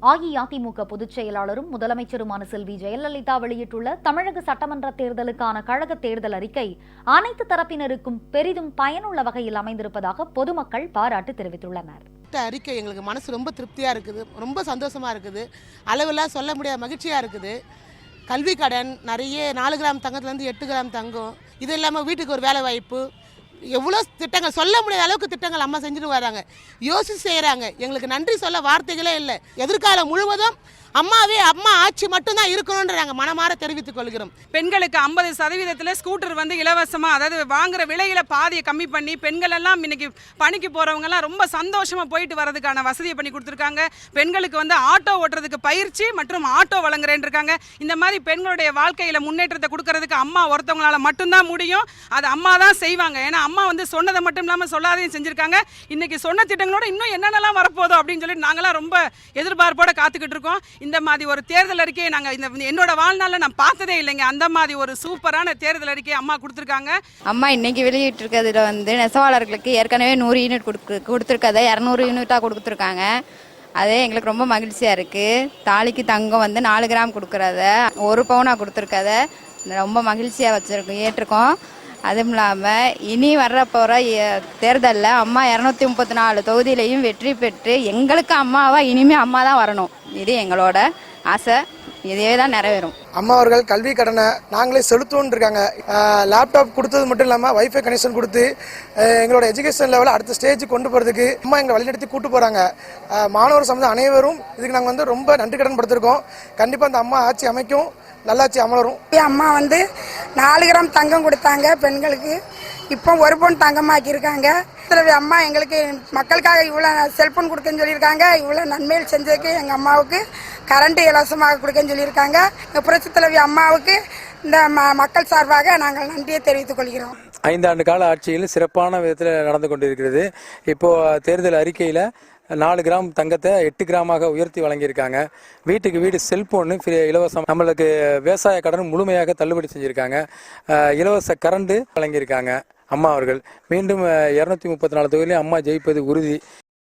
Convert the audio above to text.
அஇஅதிமுக பொதுச் செயலாளரும் முதலமைச்சருமான செல்வி ஜெயலலிதா வெளியிட்டுள்ள தமிழக சட்டமன்ற தேர்தலுக்கான கழக தேர்தல் அறிக்கை அனைத்து தரப்பினருக்கும் பெரிதும் பயனுள்ள வகையில் அமைந்திருப்பதாக பொதுமக்கள் பாராட்டு தெரிவித்துள்ளனர். அறிக்கை எங்களுக்கு மனசு ரொம்ப திருப்தியாக இருக்குது, ரொம்ப சந்தோஷமாக இருக்குது, அளவெல்லாம் சொல்ல முடியாத மகிழ்ச்சியாக இருக்குது. கல்வி கடன் நிறைய 4 கிராம் தங்கத்துலேருந்து 8 கிராம் தங்கம், இது இல்லாமல் வீட்டுக்கு ஒரு வேலை வாய்ப்பு, எவ்வளோ திட்டங்கள் சொல்ல முடியாத அளவுக்கு திட்டங்கள் அம்மா செஞ்சுட்டு வராங்க, யோசிச்சு செய்கிறாங்க. எங்களுக்கு நன்றி சொல்ல வார்த்தைகளே இல்லை. எதிர்காலம் முழுவதும் அம்மா ஆட்சி மட்டும்தான் இருக்கணும்ன்ற நாங்கள் மனமாற தெரிவித்துக் கொள்கிறோம். பெண்களுக்கு 50% ஸ்கூட்டர் இலவசமாக, அதாவது வாங்குற விலையில பாதியை கம்மி பண்ணி பெண்கள் எல்லாம் இன்னைக்கு பணிக்கு போறவங்கலாம் ரொம்ப சந்தோஷமா போயிட்டு வரதுக்கான வசதியை பண்ணி கொடுத்துருக்காங்க. பெண்களுக்கு ஆட்டோ ஓட்டுறதுக்கு பயிற்சி மற்றும் ஆட்டோ வழங்குறேன் இருக்காங்க. இந்த மாதிரி பெண்களுடைய வாழ்க்கையில முன்னேற்றத்தை கொடுக்கறதுக்கு அம்மா ஒருத்தவங்களால மட்டும்தான் முடியும். அது அம்மா தான் செய்வாங்க. ஏன்னா அம்மா சொன்னதை மட்டும் இல்லாமல் சொல்லாதையும் செஞ்சிருக்காங்க. இன்னைக்கு சொன்ன திட்டங்களோட இன்னும் என்னென்னலாம் வரப்போதோ அப்படின்னு சொல்லி நாங்களாம் ரொம்ப எதிர்பார்ப்போட காத்துக்கிட்டு இருக்கோம். இந்த மாதிரி ஒரு தேர்தல் அறிக்கையை நாங்கள் என்னோட வாழ்நாளில் நான் பார்த்ததே இல்லைங்க. அந்த மாதிரி ஒரு சூப்பரான தேர்தல் அறிக்கையை அம்மா கொடுத்துருக்காங்க. அம்மா இன்னைக்கு வெளியிட்டு இருக்கிறதுல நெசவாளர்களுக்கு ஏற்கனவே 100 யூனிட் கொடுத்துருக்கதை 200 யூனிட்டாக கொடுத்துருக்காங்க. அதே எங்களுக்கு ரொம்ப மகிழ்ச்சியாக இருக்குது. தாலிக்கு தங்கம் 4 கிராம் கொடுக்குறத 1 பவுனாக கொடுத்துருக்கத ரொம்ப மகிழ்ச்சியாக வச்சுருக்கோம், ஏற்றிருக்கோம். அதுவும் இல்லாமல் இனி போகிற தேர்தலில் அம்மா 234 தொகுதியிலையும் வெற்றி பெற்று எங்களுக்கு அம்மாவா இனிமேல் அம்மா தான் வரணும். இது எங்களோட ஆசை, இதே தான் நிறைவேறும். அம்மா அவர்கள் கல்வி கடனை நாங்களே செலுத்துவோன்னு இருக்காங்க. லேப்டாப் கொடுத்தது மட்டும் இல்லாமல் வைஃபை கனெக்ஷன் கொடுத்து எங்களோட எஜுகேஷன் லெவலில் அடுத்த ஸ்டேஜுக்கு கொண்டு போகிறதுக்கு அம்மா எங்களை வழிநடத்தி கூட்டு போகிறாங்க. மாணவர் சமூகம் அனைவரும் இதுக்கு நாங்கள் ரொம்ப நன்றி கடன் படுத்திருக்கோம். கண்டிப்பாக அந்த அம்மா ஆட்சி அமைக்கும், நல்லாட்சி அமலரும். அம்மா 4 கிராம் தங்கம் கொடுத்தாங்க பெண்களுக்கு, இப்போ 1 பவுன் தங்கமாக்கியிருக்காங்க. அம்மா எங்களுக்கு மக்களுக்காக இவ்வளோ செல்போன் கொடுக்கன்னு சொல்லியிருக்காங்க. இவ்வளோ நன்மைகள் செஞ்சதுக்கு எங்கள் அம்மாவுக்கு கரண்ட் இலவசமாக கொடுக்கன்னு சொல்லியிருக்காங்க. புரட்சித் தலைவி அம்மாவுக்கு இந்த மக்கள் சார்பாக நாங்கள் நன்றியை தெரிவித்துக் கொள்கிறோம். 5 ஆண்டு கால ஆட்சியில் சிறப்பான விதத்தில் நடந்து கொண்டிருக்கிறது. இப்போ தேர்தல் அறிக்கையில் 4 கிராம் தங்கத்தை 8 கிராமாக உயர்த்தி வழங்கியிருக்காங்க. வீட்டுக்கு வீடு செல்போனு இலவசம், நம்மளுக்கு விவசாய கடன் முழுமையாக தள்ளுபடி செஞ்சுருக்காங்க. இலவச கரண்டு வழங்கியிருக்காங்க. அம்மா அவர்கள் மீண்டும் 234 தொகுதியிலே அம்மா ஜெயிப்பது உறுதி.